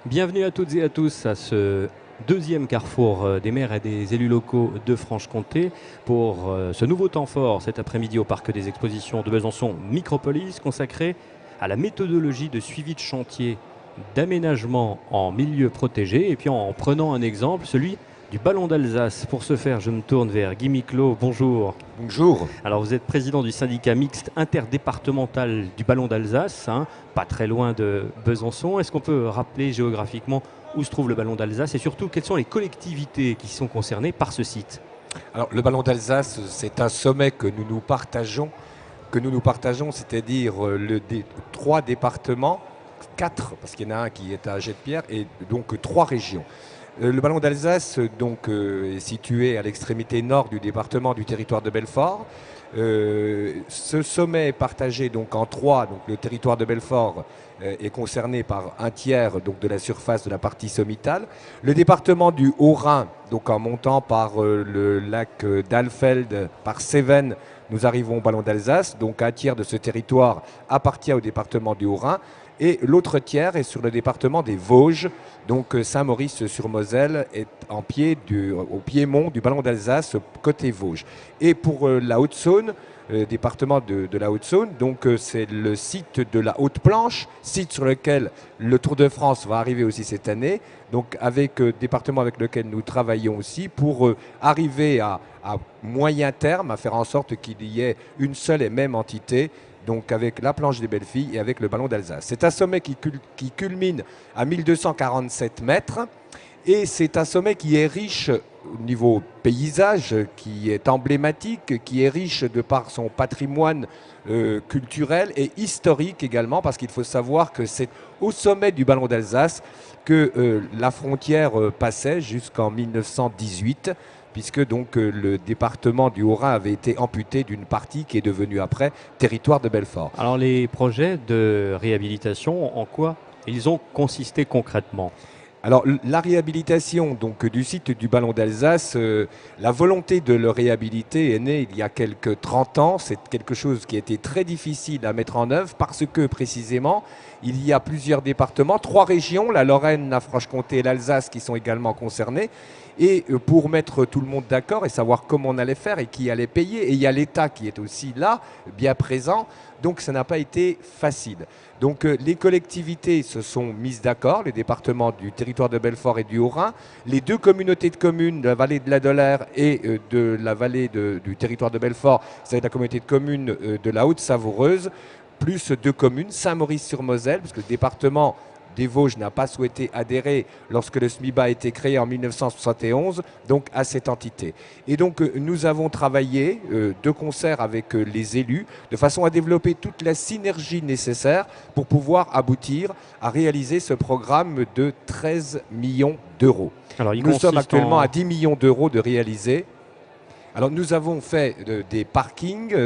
Bienvenue à toutes et à tous à ce deuxième carrefour des maires et des élus locaux de Franche-Comté pour ce nouveau temps fort cet après-midi au Parc des Expositions de Besançon Micropolis, consacré à la méthodologie de suivi de chantier d'aménagement en milieu protégé, et puis en prenant un exemple, celui du Ballon d'Alsace. Pour ce faire, je me tourne vers Guy Miclot. Bonjour. Bonjour. Alors vous êtes président du syndicat mixte interdépartemental du Ballon d'Alsace, pas très loin de Besançon. Est-ce qu'on peut rappeler géographiquement où se trouve le Ballon d'Alsace et surtout quelles sont les collectivités qui sont concernées par ce site? Alors le Ballon d'Alsace, c'est un sommet que nous partageons, c'est-à-dire trois départements, quatre, parce qu'il y en a un qui est à Jet-Pierre, et donc trois régions. Le Ballon d'Alsace est situé à l'extrémité nord du département du territoire de Belfort. Ce sommet est partagé donc en trois. Donc le territoire de Belfort est concerné par un tiers donc, de la surface de la partie sommitale. Le département du Haut-Rhin, donc en montant par le lac d'Alfeld, par Cévennes, nous arrivons au Ballon d'Alsace. Donc un tiers de ce territoire appartient au département du Haut-Rhin. Et l'autre tiers est sur le département des Vosges, donc Saint-Maurice-sur-Moselle est au piémont du Ballon d'Alsace, côté Vosges. Et pour la Haute-Saône, département de la Haute-Saône, donc c'est le site de la Haute-Planche, site sur lequel le Tour de France va arriver aussi cette année, donc avec département avec lequel nous travaillons aussi pour arriver à moyen terme à faire en sorte qu'il y ait une seule et même entité, donc avec la planche des belles filles et avec le Ballon d'Alsace. C'est un sommet qui culmine à 1247 mètres et c'est un sommet qui est riche au niveau paysage, qui est emblématique, qui est riche de par son patrimoine culturel et historique également, parce qu'il faut savoir que c'est au sommet du Ballon d'Alsace que la frontière passait jusqu'en 1918, puisque donc le département du Haut-Rhin avait été amputé d'une partie qui est devenue après territoire de Belfort. Alors les projets de réhabilitation, en quoi ils ont consisté concrètement? Alors la réhabilitation donc, du site du Ballon d'Alsace, la volonté de le réhabiliter est née il y a quelques 30 ans. C'est quelque chose qui a été très difficile à mettre en œuvre parce que précisément il y a plusieurs départements, trois régions, la Lorraine, la Franche-Comté et l'Alsace qui sont également concernées. Et pour mettre tout le monde d'accord et savoir comment on allait faire et qui allait payer, et il y a l'État qui est aussi là, bien présent, donc ça n'a pas été facile. Donc les collectivités se sont mises d'accord, les départements du territoire de Belfort et du Haut-Rhin, les deux communautés de communes de la vallée de la Dolère et de la vallée du territoire de Belfort, c'est la communauté de communes de la Haute-Savoureuse, plus deux communes, Saint-Maurice-sur-Moselle, parce que le département des Vosges n'a pas souhaité adhérer lorsque le SMIBA a été créé en 1971, donc à cette entité. Et donc nous avons travaillé de concert avec les élus de façon à développer toute la synergie nécessaire pour pouvoir aboutir à réaliser ce programme de 13 millions d'euros. Nous sommes actuellement à 10 millions d'euros de réaliser. Alors nous avons fait des parkings,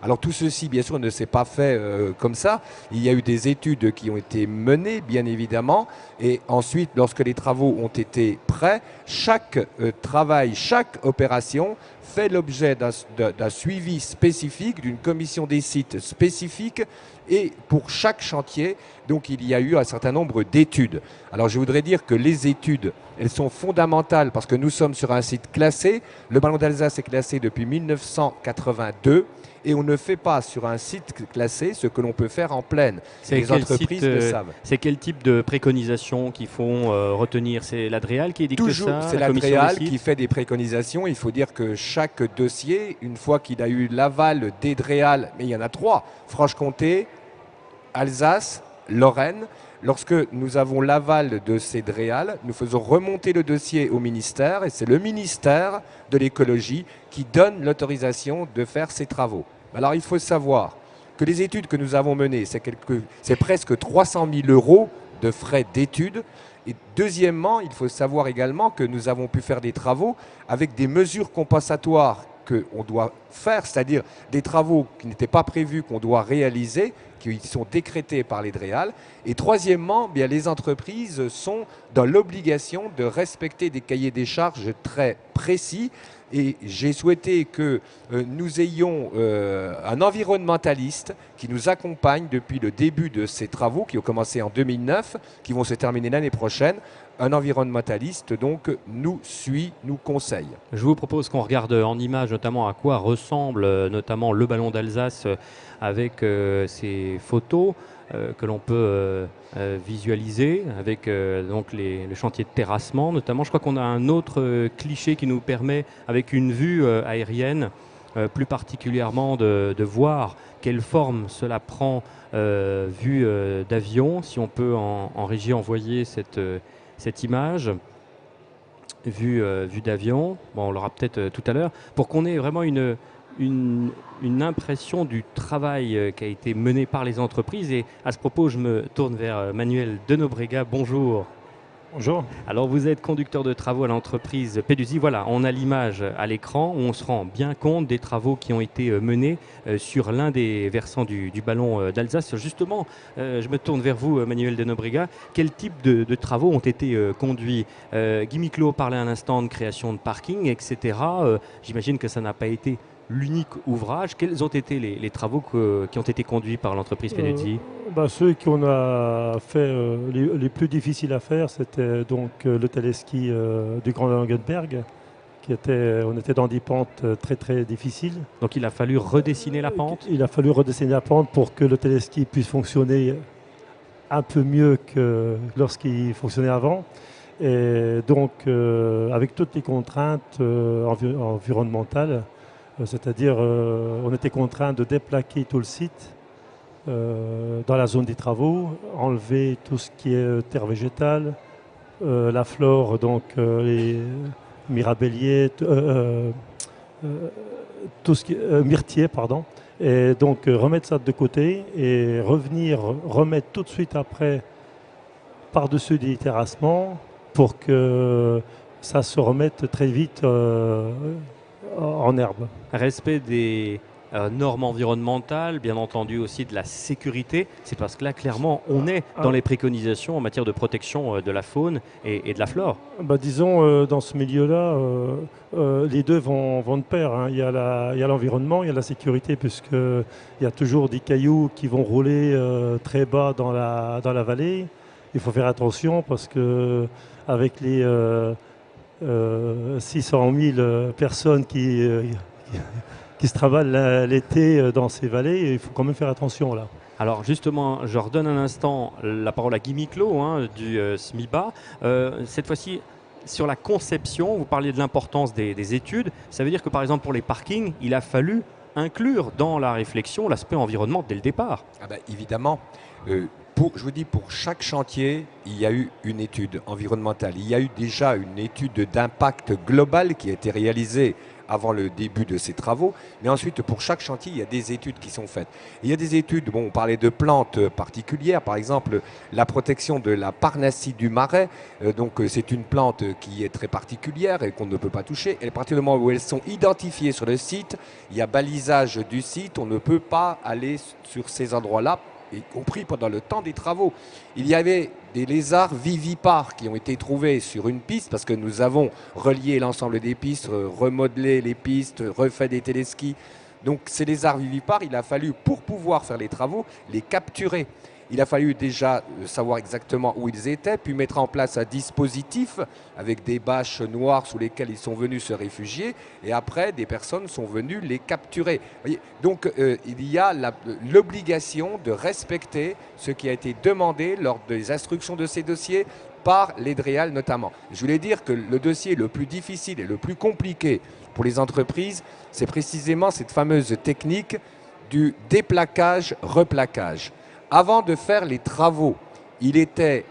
alors tout ceci bien sûr ne s'est pas fait comme ça, il y a eu des études qui ont été menées bien évidemment et ensuite lorsque les travaux ont été prêts, chaque travail, chaque opération fait l'objet d'un suivi spécifique, d'une commission des sites spécifique et pour chaque chantier, donc il y a eu un certain nombre d'études. Alors je voudrais dire que les études, elles sont fondamentales parce que nous sommes sur un site classé. Le Ballon d'Alsace est classé depuis 1982 et on ne fait pas sur un site classé ce que l'on peut faire en plaine. Les entreprises le savent. C'est quel type de préconisations qu'il faut retenir? C'est l'Adréal qui dicte Toujours, ça? C'est l'Adréal qui fait des préconisations. Il faut dire que chaque dossier, une fois qu'il a eu l'aval d'Edréal, mais il y en a trois, Franche-Comté, Alsace, Lorraine, lorsque nous avons l'aval de ces DREAL, nous faisons remonter le dossier au ministère et c'est le ministère de l'écologie qui donne l'autorisation de faire ces travaux. Alors il faut savoir que les études que nous avons menées, c'est presque 300 000 € de frais d'études. Et deuxièmement, il faut savoir également que nous avons pu faire des travaux avec des mesures compensatoires qu'on doit faire, c'est-à-dire des travaux qui n'étaient pas prévus, qu'on doit réaliser qui sont décrétés par les DREAL. Et troisièmement, bien, les entreprises sont dans l'obligation de respecter des cahiers des charges très précis. Et j'ai souhaité que nous ayons un environnementaliste qui nous accompagne depuis le début de ces travaux qui ont commencé en 2009, qui vont se terminer l'année prochaine. Un environnementaliste donc nous suit, nous conseille. Je vous propose qu'on regarde en image notamment à quoi ressemble notamment le ballon d'Alsace avec ces photos que l'on peut visualiser avec donc le chantier de terrassement notamment. Je crois qu'on a un autre cliché qui nous permet avec une vue aérienne plus particulièrement de voir quelle forme cela prend vue d'avion. Si on peut en régie envoyer cette image vue d'avion, bon, on l'aura peut-être tout à l'heure, pour qu'on ait vraiment une impression du travail qui a été mené par les entreprises. Et à ce propos, je me tourne vers Manuel Denobrega. Bonjour. Bonjour. Alors vous êtes conducteur de travaux à l'entreprise Peduzzi. Voilà, on a l'image à l'écran où on se rend bien compte des travaux qui ont été menés sur l'un des versants du ballon d'Alsace. Justement, je me tourne vers vous, Manuel Denobrega. Quel type de travaux ont été conduits Guy Miclot parlait un instant de création de parking, etc. J'imagine que ça n'a pas été l'unique ouvrage. Quels ont été les travaux qui ont été conduits par l'entreprise Peduzzi? Ceux qu'on a fait les plus difficiles à faire, c'était donc le téléski du Grand Langenberg. On était dans des pentes très très difficiles. Donc il a fallu redessiner la pente? Il a fallu redessiner la pente pour que le téléski puisse fonctionner un peu mieux que lorsqu'il fonctionnait avant. Et donc avec toutes les contraintes environnementales, c'est-à-dire on était contraint de déplaquer tout le site dans la zone des travaux, enlever tout ce qui est terre végétale, la flore, donc les mirabelliers, tout ce qui est myrtille, pardon, et donc remettre ça de côté et remettre tout de suite après par-dessus des terrassements pour que ça se remette très vite en herbe. Respect des normes environnementales, bien entendu aussi de la sécurité. C'est parce que là, clairement, on est dans les préconisations en matière de protection de la faune et de la flore. Disons, dans ce milieu-là, les deux vont de pair, hein. Il y a l'environnement, il y a la sécurité, puisqu'il y a toujours des cailloux qui vont rouler très bas dans la vallée. Il faut faire attention parce que avec les 600 000 personnes qui se travaillent l'été dans ces vallées, il faut quand même faire attention là. Alors justement, je redonne un instant la parole à Guy Miclot du SMIBA. Cette fois-ci, sur la conception, vous parliez de l'importance des études. Ça veut dire que par exemple pour les parkings, il a fallu inclure dans la réflexion l'aspect environnement dès le départ. Évidemment. Je vous dis, pour chaque chantier, il y a eu une étude environnementale. Il y a eu déjà une étude d'impact global qui a été réalisée avant le début de ces travaux. Mais ensuite, pour chaque chantier, il y a des études qui sont faites. Il y a des études, on parlait de plantes particulières, par exemple la protection de la parnassie du marais. Donc c'est une plante qui est très particulière et qu'on ne peut pas toucher. Et à partir du moment où elles sont identifiées sur le site, il y a balisage du site, on ne peut pas aller sur ces endroits-là, y compris pendant le temps des travaux. Il y avait des lézards vivipares qui ont été trouvés sur une piste parce que nous avons relié l'ensemble des pistes, remodelé les pistes, refait des téléskis. Donc ces lézards vivipares, il a fallu, pour pouvoir faire les travaux, les capturer. Il a fallu déjà savoir exactement où ils étaient, puis mettre en place un dispositif avec des bâches noires sous lesquelles ils sont venus se réfugier, et après, des personnes sont venues les capturer. Voyez, donc, il y a l'obligation de respecter ce qui a été demandé lors des instructions de ces dossiers par les DREAL notamment. Je voulais dire que le dossier le plus difficile et le plus compliqué pour les entreprises, c'est précisément cette fameuse technique du déplaquage-replaquage. Avant de faire les travaux, il était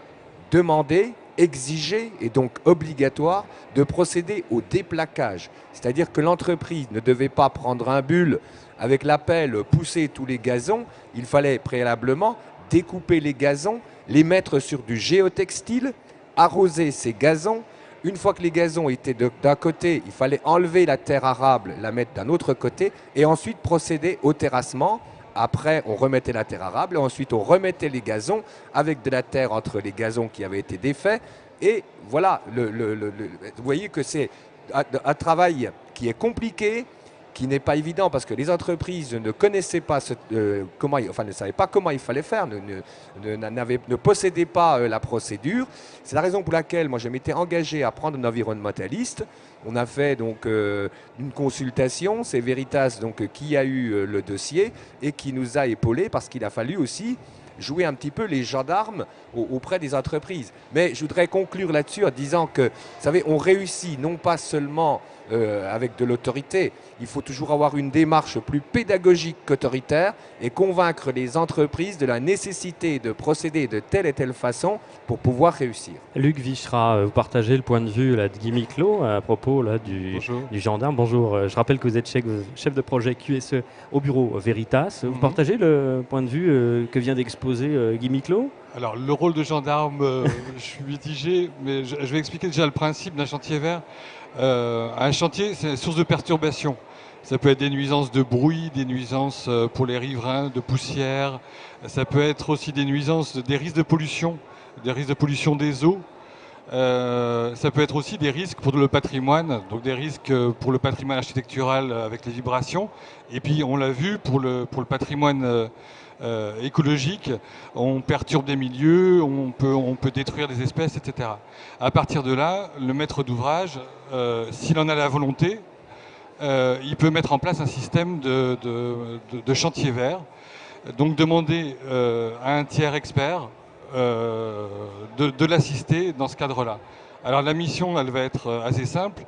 demandé, exigé et donc obligatoire de procéder au déplaquage. C'est-à-dire que l'entreprise ne devait pas prendre un bulle avec la pelle, pousser tous les gazons. Il fallait préalablement découper les gazons, les mettre sur du géotextile, arroser ces gazons. Une fois que les gazons étaient d'un côté, il fallait enlever la terre arable, la mettre d'un autre côté et ensuite procéder au terrassement après, on remettait la terre arable. Ensuite, on remettait les gazons avec de la terre entre les gazons qui avaient été défaits. Et voilà, vous voyez que c'est un travail qui est compliqué, qui n'est pas évident parce que les entreprises ne connaissaient pas ne savaient pas comment il fallait faire, ne possédaient pas la procédure. C'est la raison pour laquelle moi je m'étais engagé à prendre un environnementaliste. On a fait donc une consultation, c'est Veritas donc qui a eu le dossier et qui nous a épaulés parce qu'il a fallu aussi jouer un petit peu les gendarmes auprès des entreprises. Mais je voudrais conclure là-dessus en disant que, vous savez, on réussit non pas seulement avec de l'autorité, il faut toujours avoir une démarche plus pédagogique qu'autoritaire et convaincre les entreprises de la nécessité de procéder de telle et telle façon pour pouvoir réussir. Luc Vichra, vous partagez le point de vue là, de Guy Miclot à propos là, du gendarme. Bonjour, je rappelle que vous êtes chef de projet QSE au bureau Veritas. Vous partagez le point de vue que vient d'exposer Guy Miclot? Alors, le rôle de gendarme, je suis mitigé, mais je vais expliquer déjà le principe d'un chantier vert. Un chantier, c'est une source de perturbation. Ça peut être des nuisances de bruit, des nuisances pour les riverains, de poussière. Ça peut être aussi des nuisances, des risques de pollution des eaux. Ça peut être aussi des risques pour le patrimoine, donc des risques pour le patrimoine architectural avec les vibrations. Et puis, on l'a vu, pour le patrimoine écologique, on perturbe des milieux, on peut détruire des espèces, etc. À partir de là, le maître d'ouvrage, s'il en a la volonté, il peut mettre en place un système de chantier vert. Donc demander à un tiers expert de l'assister dans ce cadre-là. Alors la mission, elle va être assez simple,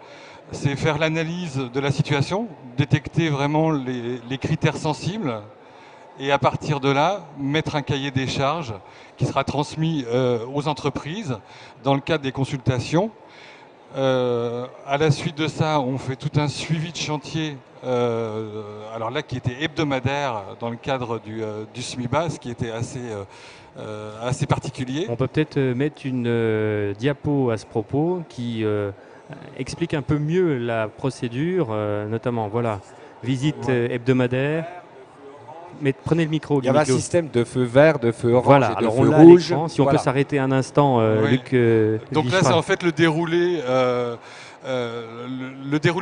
c'est faire l'analyse de la situation, détecter vraiment les critères sensibles, et à partir de là, mettre un cahier des charges qui sera transmis aux entreprises dans le cadre des consultations. À la suite de ça, on fait tout un suivi de chantier, alors là qui était hebdomadaire dans le cadre du SMIBA, ce qui était assez particulier. On peut peut-être mettre une diapo à ce propos qui explique un peu mieux la procédure, notamment, voilà, visite hebdomadaire. Mais prenez le micro. Il y avait un système de feu vert, de feu orange voilà, et de alors feu on rouge. Si on peut s'arrêter un instant, oui. Luc. Donc là, c'est en fait le déroulé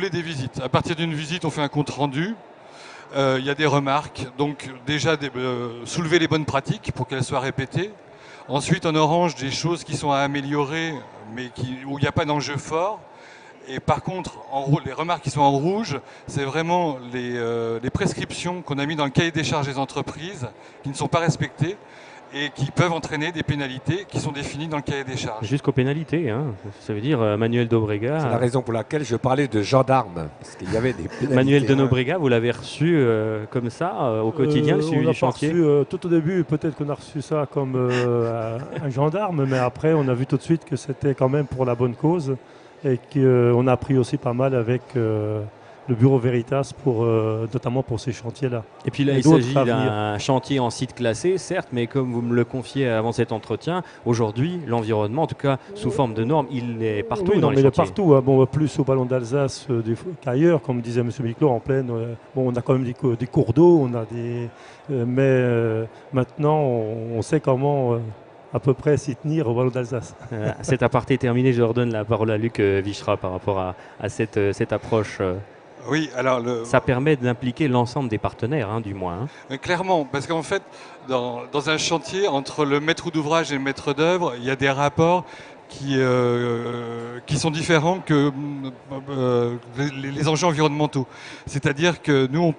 des visites. À partir d'une visite, on fait un compte rendu. Il y a des remarques. Donc déjà, soulever les bonnes pratiques pour qu'elles soient répétées. Ensuite, en orange, des choses qui sont à améliorer, mais où il n'y a pas d'enjeu fort. Et par contre, les remarques qui sont en rouge, c'est vraiment les prescriptions qu'on a mis dans le cahier des charges des entreprises qui ne sont pas respectées et qui peuvent entraîner des pénalités qui sont définies dans le cahier des charges. Jusqu'aux pénalités, hein. Ça veut dire Manuel Dobrega. C'est la raison pour laquelle je parlais de gendarme, parce qu'il y avait des pénalités. Manuel de Nobrega, vous l'avez reçu comme ça au quotidien, le suivi du chantier? Tout au début, peut-être qu'on a reçu ça comme un gendarme, mais après, on a vu tout de suite que c'était quand même pour la bonne cause. Et qu'on a appris aussi pas mal avec le bureau Veritas, notamment pour ces chantiers-là. Et puis là, il s'agit d'un chantier en site classé, certes, mais comme vous me le confiez avant cet entretien, aujourd'hui, l'environnement, en tout cas sous forme de normes, il est partout dans les chantiers. Il est partout, hein. Bon, plus au Ballon d'Alsace qu'ailleurs, comme disait M. Miclot, en pleine. Bon, on a quand même des cours d'eau, mais maintenant, on sait comment... à peu près s'y tenir au Ballon d'Alsace. Cet aparté est terminé, je redonne la parole à Luc Vichra par rapport à cette approche. Oui, alors ça permet d'impliquer l'ensemble des partenaires, hein, du moins. Hein. Clairement, parce qu'en fait, dans un chantier, entre le maître d'ouvrage et le maître d'œuvre, il y a des rapports qui sont différents que les enjeux environnementaux. C'est-à-dire que nous,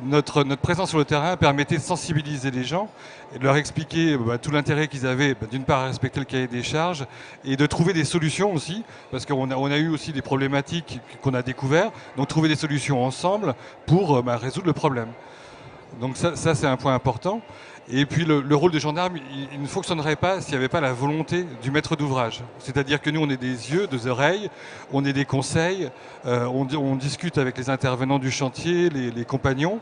notre présence sur le terrain permettait de sensibiliser les gens et de leur expliquer tout l'intérêt qu'ils avaient, d'une part à respecter le cahier des charges et de trouver des solutions aussi, parce qu'on a eu aussi des problématiques qu'on a découvertes, donc trouver des solutions ensemble pour résoudre le problème. Donc ça c'est un point important. Et puis le rôle de gendarme, il ne fonctionnerait pas s'il n'y avait pas la volonté du maître d'ouvrage. C'est-à-dire que nous, on est des yeux, des oreilles, on est des conseils, on discute avec les intervenants du chantier, les compagnons.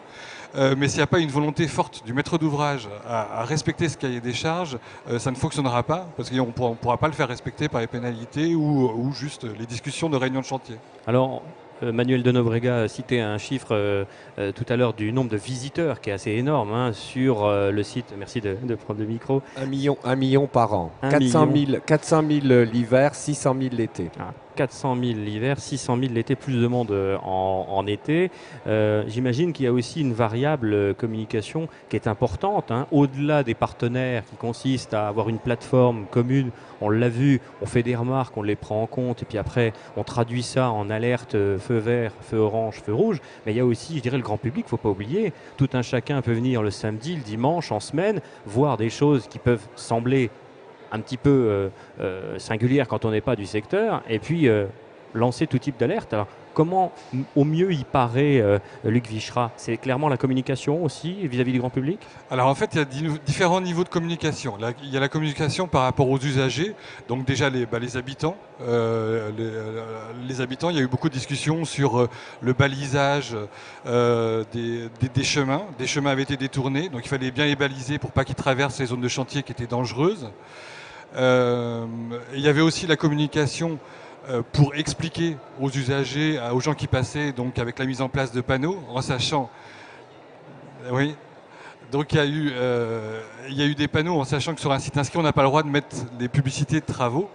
Mais s'il n'y a pas une volonté forte du maître d'ouvrage à respecter ce cahier des charges, ça ne fonctionnera pas, parce qu'on ne pourra pas le faire respecter par les pénalités ou juste les discussions de réunion de chantier. Alors, Manuel de Nobrega citait un chiffre tout à l'heure du nombre de visiteurs qui est assez énorme hein, sur le site. Merci de prendre le micro. 1 million par an. 400 000 l'hiver, 600 000 l'été. 400 000 l'hiver, 600 000 l'été, plus de monde en été. J'imagine qu'il y a aussi une variable communication qui est importante, hein, au-delà des partenaires qui consistent à avoir une plateforme commune. On l'a vu, on fait des remarques, on les prend en compte et puis après on traduit ça en alerte feu vert, feu orange, feu rouge. Mais il y a aussi, je dirais, le grand public, il ne faut pas oublier. Tout un chacun peut venir le samedi, le dimanche, en semaine, voir des choses qui peuvent sembler un petit peu singulière quand on n'est pas du secteur, et puis lancer tout type d'alerte. Alors, comment au mieux y paraît Luc Vichra? C'est clairement la communication aussi vis-à-vis du grand public? Alors en fait, il y a différents niveaux de communication. Là, il y a la communication par rapport aux usagers, donc déjà les habitants. Les habitants, il y a eu beaucoup de discussions sur le balisage des chemins. Des chemins avaient été détournés, donc il fallait bien les baliser pour pas qu'ils traversent les zones de chantier qui étaient dangereuses. Il y avait aussi la communication pour expliquer aux usagers, aux gens qui passaient, donc avec la mise en place de panneaux, en sachant... Oui. Donc il y a eu des panneaux en sachant que sur un site inscrit, on n'a pas le droit de mettre les publicités de travaux.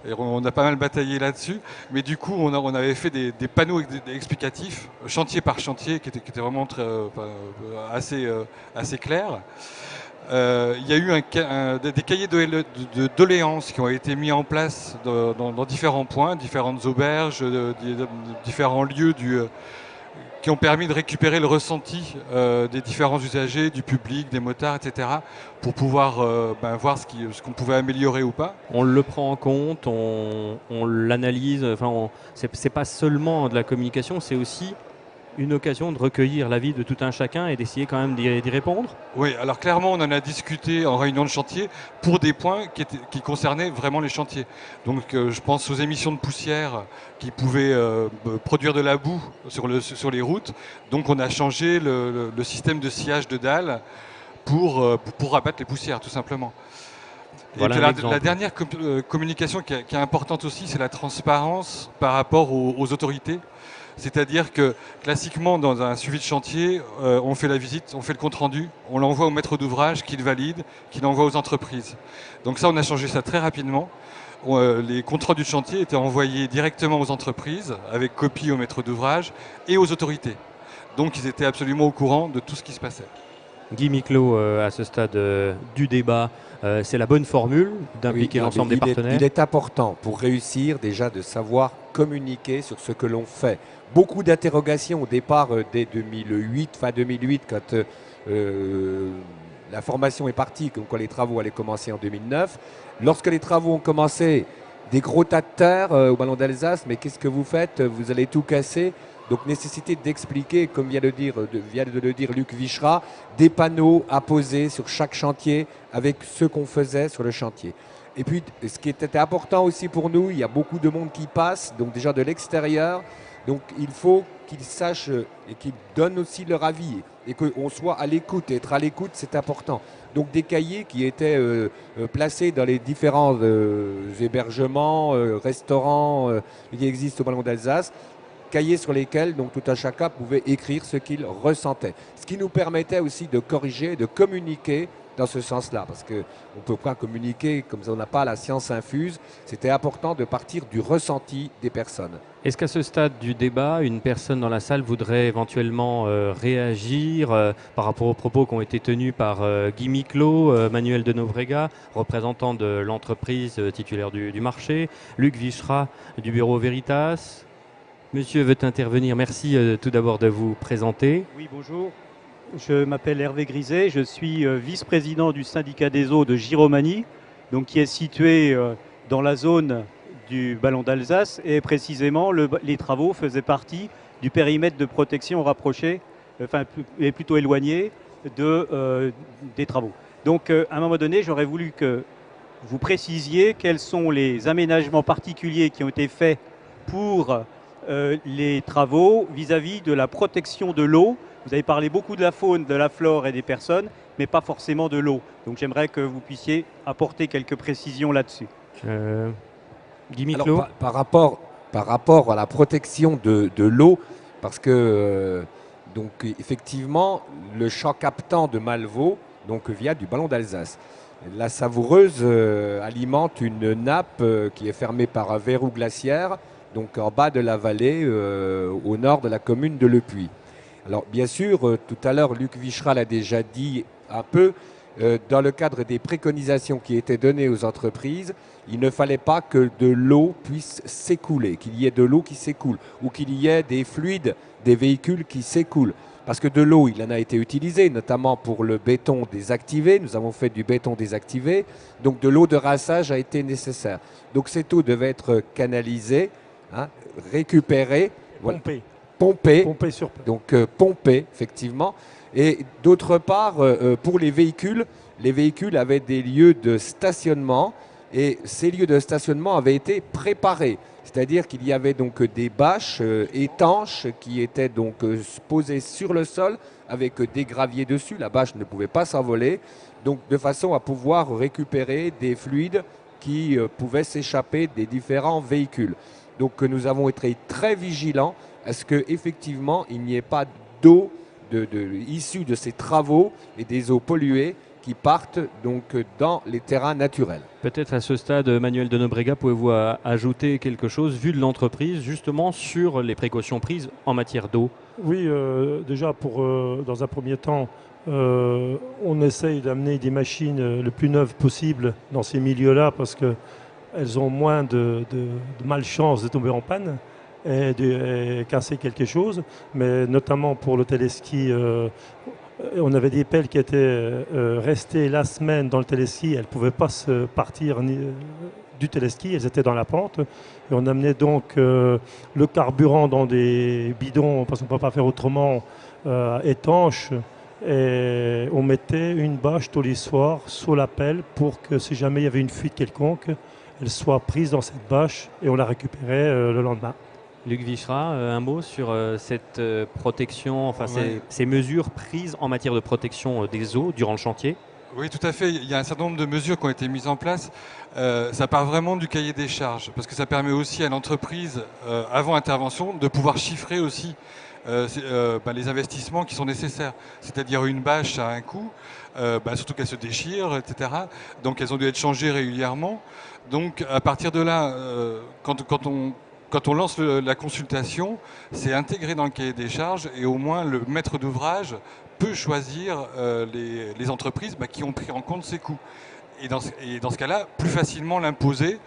Et on a pas mal bataillé là-dessus. Mais du coup, on avait fait des panneaux explicatifs, chantier par chantier, qui étaient vraiment assez clairs. Il y a eu des cahiers de doléances qui ont été mis en place dans différents points, différentes auberges, différents lieux qui ont permis de récupérer le ressenti des différents usagers, du public, des motards, etc., pour pouvoir voir ce qu'on pouvait améliorer ou pas. On le prend en compte, on l'analyse. Enfin, c'est pas seulement de la communication, c'est aussi une occasion de recueillir l'avis de tout un chacun et d'essayer quand même d'y répondre. Oui, alors clairement, on en a discuté en réunion de chantier pour des points qui concernaient vraiment les chantiers. Donc je pense aux émissions de poussière qui pouvaient produire de la boue sur les routes. Donc on a changé le système de sciage de dalles pour abattre les poussières, tout simplement. Voilà et puis la dernière communication qui est importante aussi, c'est la transparence par rapport aux autorités. C'est-à-dire que classiquement, dans un suivi de chantier, on fait la visite, on fait le compte-rendu, on l'envoie au maître d'ouvrage qui le valide, qui l'envoie aux entreprises. Donc ça, on a changé ça très rapidement. Les comptes-rendus de chantier étaient envoyés directement aux entreprises, avec copie au maître d'ouvrage et aux autorités. Donc ils étaient absolument au courant de tout ce qui se passait. Guy Miclot, à ce stade du débat, c'est la bonne formule d'impliquer l'ensemble des partenaires? Il est important pour réussir déjà de savoir communiquer sur ce que l'on fait. Beaucoup d'interrogations au départ dès 2008, fin 2008, quand la formation est partie, comme quoi les travaux allaient commencer en 2009. Lorsque les travaux ont commencé, des gros tas de terre au Ballon d'Alsace, mais qu'est-ce que vous faites? Vous allez tout casser. Donc nécessité d'expliquer, comme vient de le dire Luc Vichra, des panneaux à poser sur chaque chantier avec ce qu'on faisait sur le chantier. Et puis ce qui était important aussi pour nous, il y a beaucoup de monde qui passe, donc déjà de l'extérieur. Donc il faut qu'ils sachent et qu'ils donnent aussi leur avis et qu'on soit à l'écoute. Être à l'écoute, c'est important. Donc des cahiers qui étaient placés dans les différents hébergements, restaurants qui existent au Ballon d'Alsace, cahiers sur lesquels donc, tout un chacun pouvait écrire ce qu'il ressentait. Ce qui nous permettait aussi de corriger, de communiquer dans ce sens-là, parce qu'on ne peut pas communiquer comme ça, on n'a pas la science infuse. C'était important de partir du ressenti des personnes. Est-ce qu'à ce stade du débat, une personne dans la salle voudrait éventuellement réagir par rapport aux propos qui ont été tenus par Guy Miclot, Manuel de Nobrega, représentant de l'entreprise titulaire du marché, Luc Vichra du bureau Veritas? Monsieur veut intervenir. Merci tout d'abord de vous présenter. Oui, bonjour. Je m'appelle Hervé Griset. Je suis vice-président du syndicat des eaux de Giromagny, donc qui est situé dans la zone du Ballon d'Alsace. Et précisément, les travaux faisaient partie du périmètre de protection rapproché, et plutôt éloigné des travaux. Donc, à un moment donné, j'aurais voulu que vous précisiez quels sont les aménagements particuliers qui ont été faits pour les travaux vis-à-vis de la protection de l'eau. Vous avez parlé beaucoup de la faune, de la flore et des personnes, mais pas forcément de l'eau. Donc j'aimerais que vous puissiez apporter quelques précisions là-dessus. Guy Miclot. Par rapport par rapport à la protection de l'eau, parce que donc effectivement le champ captant de Malvaux donc via du ballon d'Alsace. La Savoureuse alimente une nappe qui est fermée par un verrou glaciaire, donc en bas de la vallée, au nord de la commune de Le Puy. Alors bien sûr, tout à l'heure, Luc Vichra l'a déjà dit un peu, dans le cadre des préconisations qui étaient données aux entreprises, il ne fallait pas que de l'eau puisse s'écouler, qu'il y ait de l'eau qui s'écoule, ou qu'il y ait des fluides, des véhicules qui s'écoulent. Parce que de l'eau, il en a été utilisé, notamment pour le béton désactivé. Nous avons fait du béton désactivé. Donc de l'eau de rinçage a été nécessaire. Donc cette eau devait être canalisée, hein, récupérée, pompée. Pompée sur place. Donc pompée, effectivement. Et d'autre part, pour les véhicules avaient des lieux de stationnement. Et ces lieux de stationnement avaient été préparés. C'est-à-dire qu'il y avait donc des bâches étanches qui étaient donc posées sur le sol avec des graviers dessus. La bâche ne pouvait pas s'envoler, donc de façon à pouvoir récupérer des fluides qui pouvaient s'échapper des différents véhicules. Donc nous avons été très vigilants à ce qu'effectivement il n'y ait pas d'eau issue de ces travaux et des eaux polluées qui partent donc dans les terrains naturels. Peut-être à ce stade, Manuel de Nobrega, pouvez-vous ajouter quelque chose, vu de l'entreprise, justement sur les précautions prises en matière d'eau? Oui, déjà, dans un premier temps, on essaye d'amener des machines le plus neuves possible dans ces milieux-là parce qu'elles ont moins de malchance de tomber en panne et de casser quelque chose. Mais notamment pour le téléski, on avait des pelles qui étaient restées la semaine dans le téléski. Elles ne pouvaient pas se partir du téléski, elles étaient dans la pente. Et on amenait donc le carburant dans des bidons, parce qu'on ne peut pas faire autrement, étanches. Et on mettait une bâche tous les soirs sous la pelle pour que si jamais il y avait une fuite quelconque, elle soit prise dans cette bâche et on la récupérait le lendemain. Luc Vichra, un mot sur cette protection, enfin ces mesures prises en matière de protection des eaux durant le chantier? Oui, tout à fait. Il y a un certain nombre de mesures qui ont été mises en place. Ça part vraiment du cahier des charges, parce que ça permet aussi à l'entreprise, avant intervention, de pouvoir chiffrer aussi les investissements qui sont nécessaires. C'est-à-dire une bâche a un coût, surtout qu'elle se déchire, etc. Donc elles ont dû être changées régulièrement. Donc à partir de là, quand on lance la consultation, c'est intégré dans le cahier des charges et au moins le maître d'ouvrage peut choisir les entreprises qui ont pris en compte ces coûts. Et dans ce cas-là, plus facilement l'imposer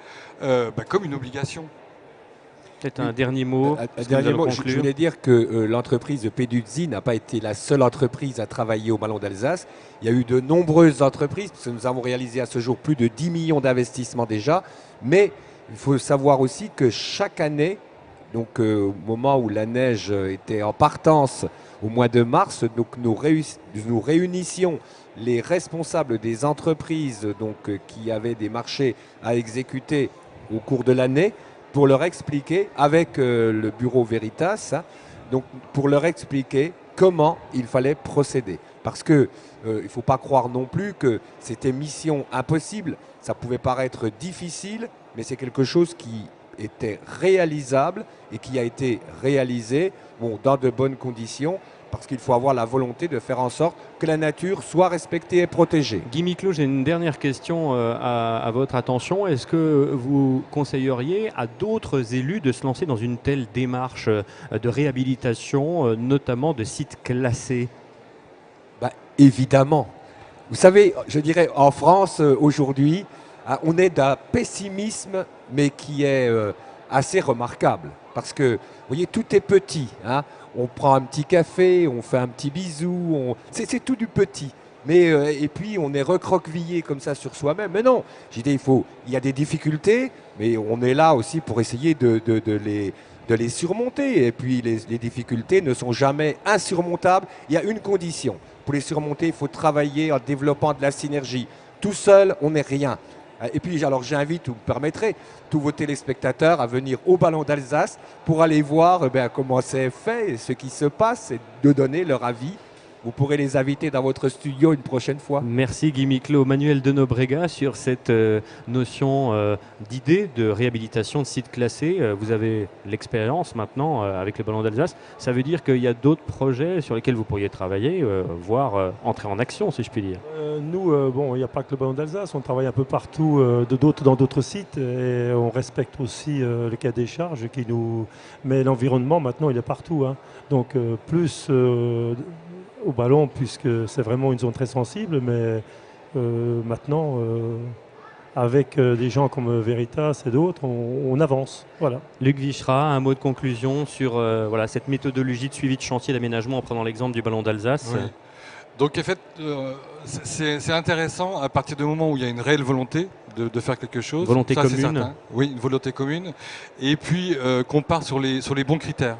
comme une obligation. Peut-être un dernier mot. Je voulais dire que l'entreprise de Peduzzi n'a pas été la seule entreprise à travailler au Ballon d'Alsace. Il y a eu de nombreuses entreprises, parce que nous avons réalisé à ce jour plus de 10 millions d'investissements déjà, mais il faut savoir aussi que chaque année, donc au moment où la neige était en partance au mois de mars, donc nous réunissions les responsables des entreprises qui avaient des marchés à exécuter au cours de l'année pour leur expliquer, avec le bureau Veritas, donc pour leur expliquer comment il fallait procéder. Parce qu'il ne faut pas croire non plus que c'était mission impossible. Ça pouvait paraître difficile, mais c'est quelque chose qui était réalisable et qui a été réalisé dans de bonnes conditions, parce qu'il faut avoir la volonté de faire en sorte que la nature soit respectée et protégée. Guy Miclot, j'ai une dernière question à votre attention. Est-ce que vous conseilleriez à d'autres élus de se lancer dans une telle démarche de réhabilitation, notamment de sites classés? Évidemment. Vous savez, je dirais en France aujourd'hui, on est d'un pessimisme, mais qui est assez remarquable. Parce que, vous voyez, tout est petit. On prend un petit café, on fait un petit bisou, c'est tout du petit. Mais, et puis, on est recroquevillé comme ça sur soi-même. Mais non, j'ai dit, il y a des difficultés, mais on est là aussi pour essayer de les surmonter. Et puis, les difficultés ne sont jamais insurmontables. Il y a une condition. Pour les surmonter, il faut travailler en développant de la synergie. Tout seul, on n'est rien. Et puis, alors j'invite, vous me permettrez, tous vos téléspectateurs à venir au Ballon d'Alsace pour aller voir comment c'est fait, ce qui se passe, et de donner leur avis vous pourrez les inviter dans votre studio une prochaine fois. Merci Guy Miclot. Manuel de Nobrega, sur cette notion d'idée de réhabilitation de sites classés. Vous avez l'expérience maintenant avec le Ballon d'Alsace. Ça veut dire qu'il y a d'autres projets sur lesquels vous pourriez travailler, voire entrer en action, si je puis dire. Nous, bon, il n'y a pas que le Ballon d'Alsace, on travaille un peu partout dans d'autres sites et on respecte aussi le cahier des charges qui nous... Mais l'environnement, maintenant, il est partout, hein. Donc, plus au ballon, puisque c'est vraiment une zone très sensible, mais maintenant, avec des gens comme Veritas et d'autres, on avance. Voilà. Luc Vichra, un mot de conclusion sur voilà, cette méthodologie de suivi de chantier d'aménagement en prenant l'exemple du Ballon d'Alsace. Oui. Donc en fait, c'est intéressant à partir du moment où il y a une réelle volonté de faire quelque chose. Volonté ça, commune. Oui, une volonté commune. Et puis qu'on part sur les bons critères.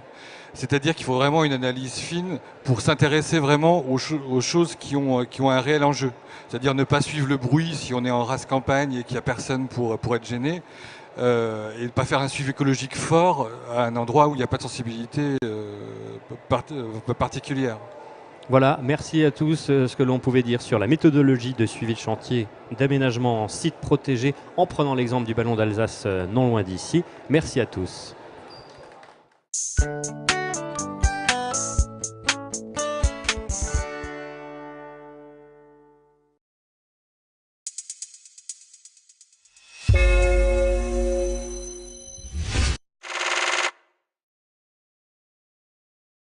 C'est-à-dire qu'il faut vraiment une analyse fine pour s'intéresser vraiment aux choses qui ont un réel enjeu. C'est-à-dire ne pas suivre le bruit si on est en race campagne et qu'il n'y a personne pour être gêné. Et ne pas faire un suivi écologique fort à un endroit où il n'y a pas de sensibilité particulière. Voilà, merci à tous. Ce que l'on pouvait dire sur la méthodologie de suivi de chantier d'aménagement en site protégé en prenant l'exemple du Ballon d'Alsace non loin d'ici. Merci à tous.